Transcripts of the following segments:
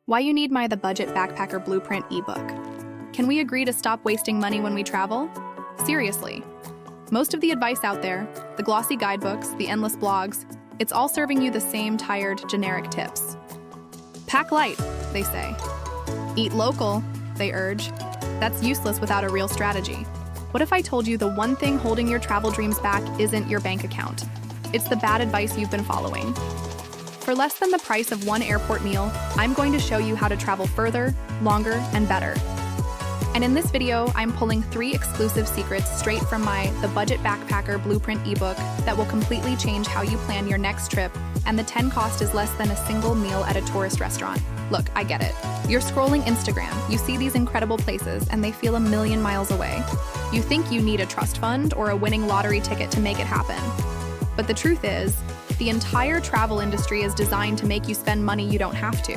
Why you need my The Budget Backpacker Blueprint ebook. Can we agree to stop wasting money when we travel? Seriously. Most of the advice out there, the glossy guidebooks, the endless blogs, it's all serving you the same tired, generic tips. Pack light, they say. Eat local, they urge. That's useless without a real strategy. What if I told you the one thing holding your travel dreams back isn't your bank account? It's the bad advice you've been following. For less than the price of one airport meal, I'm going to show you how to travel further, longer, and better. And in this video, I'm pulling 3 exclusive secrets straight from my The Budget Backpacker Blueprint ebook that will completely change how you plan your next trip, and the 10 cost is less than a single meal at a tourist restaurant. Look, I get it. You're scrolling Instagram, you see these incredible places, and they feel a million miles away. You think you need a trust fund or a winning lottery ticket to make it happen. But the truth is, the entire travel industry is designed to make you spend money you don't have to.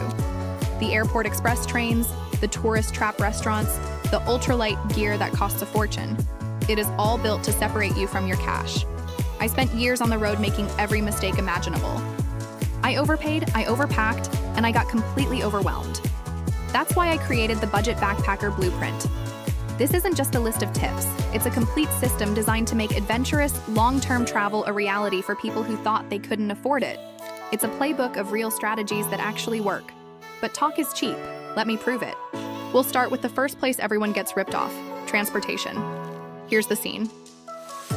The airport express trains, the tourist trap restaurants, the ultralight gear that costs a fortune. It is all built to separate you from your cash. I spent years on the road making every mistake imaginable. I overpaid, I overpacked, and I got completely overwhelmed. That's why I created the Budget Backpacker Blueprint. This isn't just a list of tips, it's a complete system designed to make adventurous, long-term travel a reality for people who thought they couldn't afford it. It's a playbook of real strategies that actually work. But talk is cheap, let me prove it. We'll start with the first place everyone gets ripped off, transportation. Here's the scene.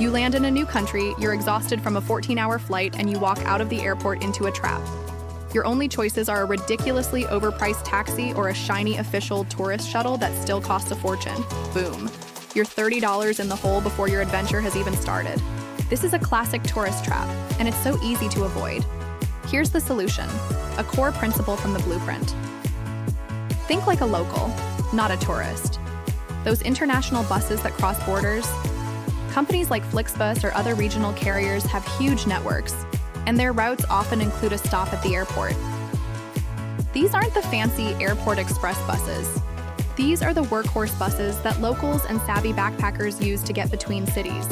You land in a new country, you're exhausted from a 14-hour flight, and you walk out of the airport into a trap. Your only choices are a ridiculously overpriced taxi or a shiny official tourist shuttle that still costs a fortune. Boom. You're $30 in the hole before your adventure has even started. This is a classic tourist trap, and it's so easy to avoid. Here's the solution, a core principle from the blueprint. Think like a local, not a tourist. Those international buses that cross borders, companies like Flixbus or other regional carriers have huge networks, and their routes often include a stop at the airport. These aren't the fancy airport express buses. These are the workhorse buses that locals and savvy backpackers use to get between cities.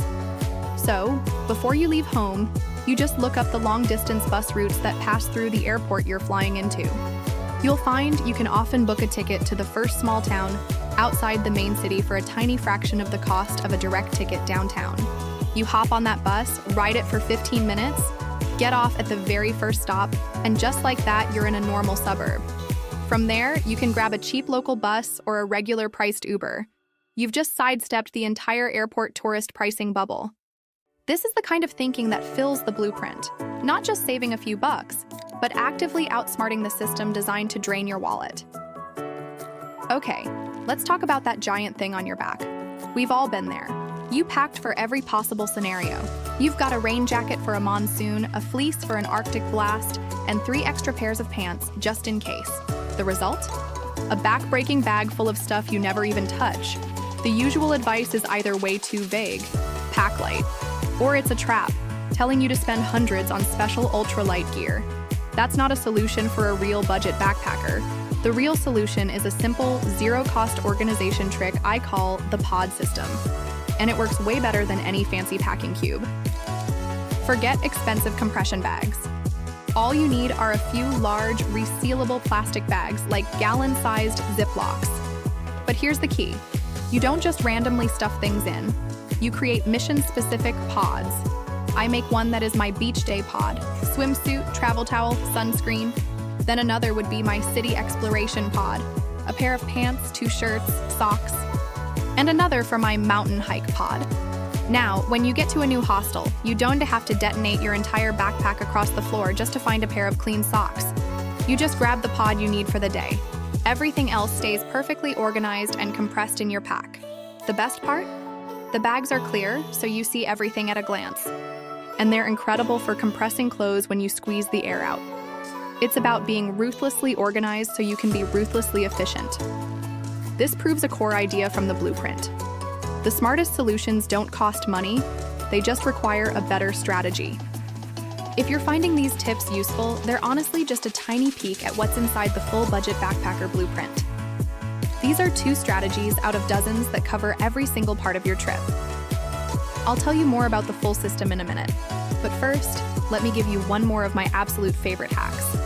So, before you leave home, you just look up the long-distance bus routes that pass through the airport you're flying into. You'll find you can often book a ticket to the first small town outside the main city for a tiny fraction of the cost of a direct ticket downtown. You hop on that bus, ride it for 15 minutes, get off at the very first stop, and just like that, you're in a normal suburb. From there, you can grab a cheap local bus or a regular priced Uber. You've just sidestepped the entire airport tourist pricing bubble. This is the kind of thinking that fills the blueprint, not just saving a few bucks, but actively outsmarting the system designed to drain your wallet. Okay, let's talk about that giant thing on your back. We've all been there. You packed for every possible scenario. You've got a rain jacket for a monsoon, a fleece for an Arctic blast, and 3 extra pairs of pants just in case. The result? A back-breaking bag full of stuff you never even touch. The usual advice is either way too vague, pack light, or it's a trap, telling you to spend hundreds on special ultralight gear. That's not a solution for a real budget backpacker. The real solution is a simple, zero-cost organization trick I call the pod system. And it works way better than any fancy packing cube. Forget expensive compression bags. All you need are a few large, resealable plastic bags like gallon-sized Ziplocs. But here's the key. You don't just randomly stuff things in. You create mission-specific pods. I make one that is my beach day pod, swimsuit, travel towel, sunscreen. Then another would be my city exploration pod, a pair of pants, 2 shirts, socks, and another for my mountain hike pod. Now, when you get to a new hostel, you don't have to detonate your entire backpack across the floor just to find a pair of clean socks. You just grab the pod you need for the day. Everything else stays perfectly organized and compressed in your pack. The best part? The bags are clear, so you see everything at a glance. And they're incredible for compressing clothes when you squeeze the air out. It's about being ruthlessly organized so you can be ruthlessly efficient. This proves a core idea from the blueprint. The smartest solutions don't cost money, they just require a better strategy. If you're finding these tips useful, they're honestly just a tiny peek at what's inside the full budget backpacker blueprint. These are 2 strategies out of dozens that cover every single part of your trip. I'll tell you more about the full system in a minute, but first, let me give you one more of my absolute favorite hacks.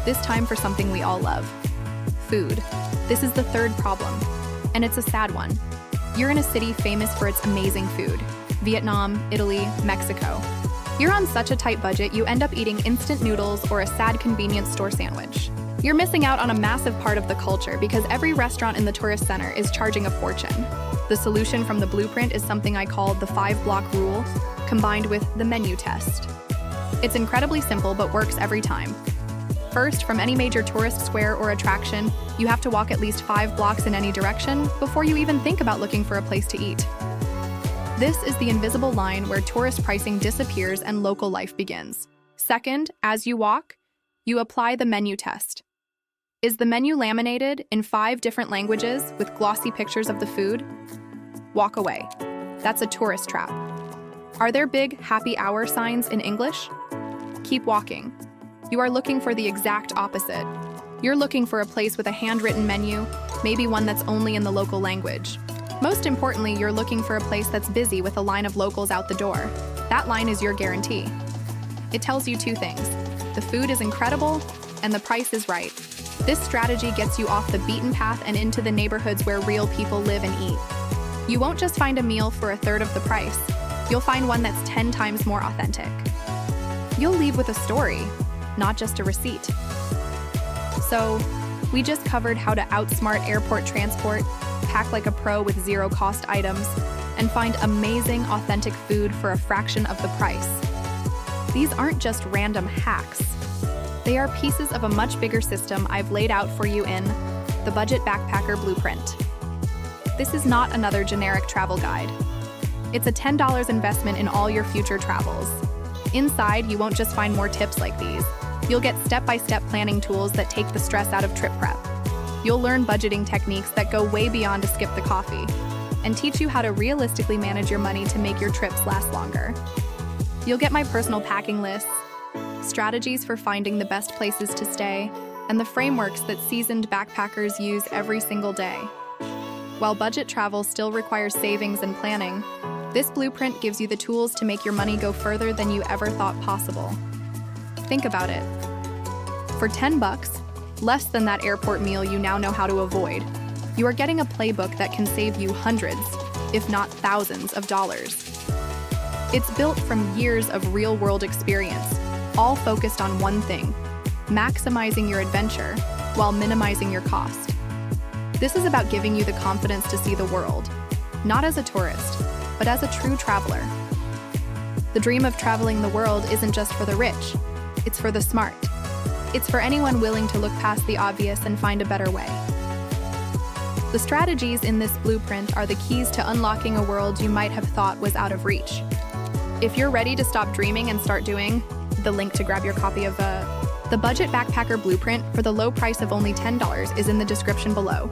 This time for something we all love. food. This is the third problem, and it's a sad one. You're in a city famous for its amazing food: Vietnam, Italy, Mexico. You're on such a tight budget, you end up eating instant noodles or a sad convenience store sandwich. You're missing out on a massive part of the culture because every restaurant in the tourist center is charging a fortune. The solution from the blueprint is something I call the 5-block rule, combined with the menu test. It's incredibly simple but works every time. First, from any major tourist square or attraction, you have to walk at least 5 blocks in any direction before you even think about looking for a place to eat. This is the invisible line where tourist pricing disappears and local life begins. Second, as you walk, you apply the menu test. Is the menu laminated in 5 different languages with glossy pictures of the food? Walk away. That's a tourist trap. Are there big happy hour signs in English? Keep walking. You are looking for the exact opposite. You're looking for a place with a handwritten menu, maybe one that's only in the local language. Most importantly, you're looking for a place that's busy with a line of locals out the door. That line is your guarantee. It tells you 2 things. The food is incredible, and the price is right. This strategy gets you off the beaten path and into the neighborhoods where real people live and eat. You won't just find a meal for a third of the price. You'll find one that's 10 times more authentic. You'll leave with a story, not just a receipt. So, we just covered how to outsmart airport transport, pack like a pro with zero-cost items, and find amazing, authentic food for a fraction of the price. These aren't just random hacks. They are pieces of a much bigger system I've laid out for you in the Budget Backpacker Blueprint. This is not another generic travel guide. It's a $10 investment in all your future travels. Inside, you won't just find more tips like these. You'll get step-by-step planning tools that take the stress out of trip prep. You'll learn budgeting techniques that go way beyond to skip the coffee and teach you how to realistically manage your money to make your trips last longer. You'll get my personal packing lists, strategies for finding the best places to stay, and the frameworks that seasoned backpackers use every single day. While budget travel still requires savings and planning, this blueprint gives you the tools to make your money go further than you ever thought possible. Think about it. For $10, less than that airport meal you now know how to avoid, you are getting a playbook that can save you hundreds, if not thousands of dollars. It's built from years of real-world experience, all focused on one thing: maximizing your adventure while minimizing your cost. This is about giving you the confidence to see the world, not as a tourist, but as a true traveler. The dream of traveling the world isn't just for the rich, it's for the smart. It's for anyone willing to look past the obvious and find a better way. The strategies in this blueprint are the keys to unlocking a world you might have thought was out of reach. If you're ready to stop dreaming and start doing, the link to grab your copy of the Budget Backpacker Blueprint for the low price of only $10 is in the description below.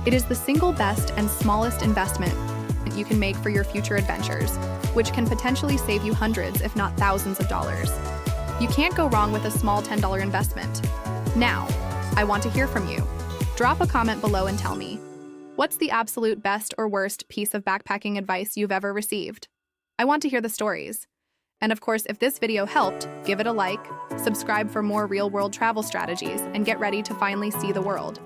It is the single best and smallest investment you can make for your future adventures, which can potentially save you hundreds, if not thousands of dollars. You can't go wrong with a small $10 investment. Now, I want to hear from you. Drop a comment below and tell me, what's the absolute best or worst piece of backpacking advice you've ever received? I want to hear the stories. And of course, if this video helped, give it a like, subscribe for more real-world travel strategies, and get ready to finally see the world.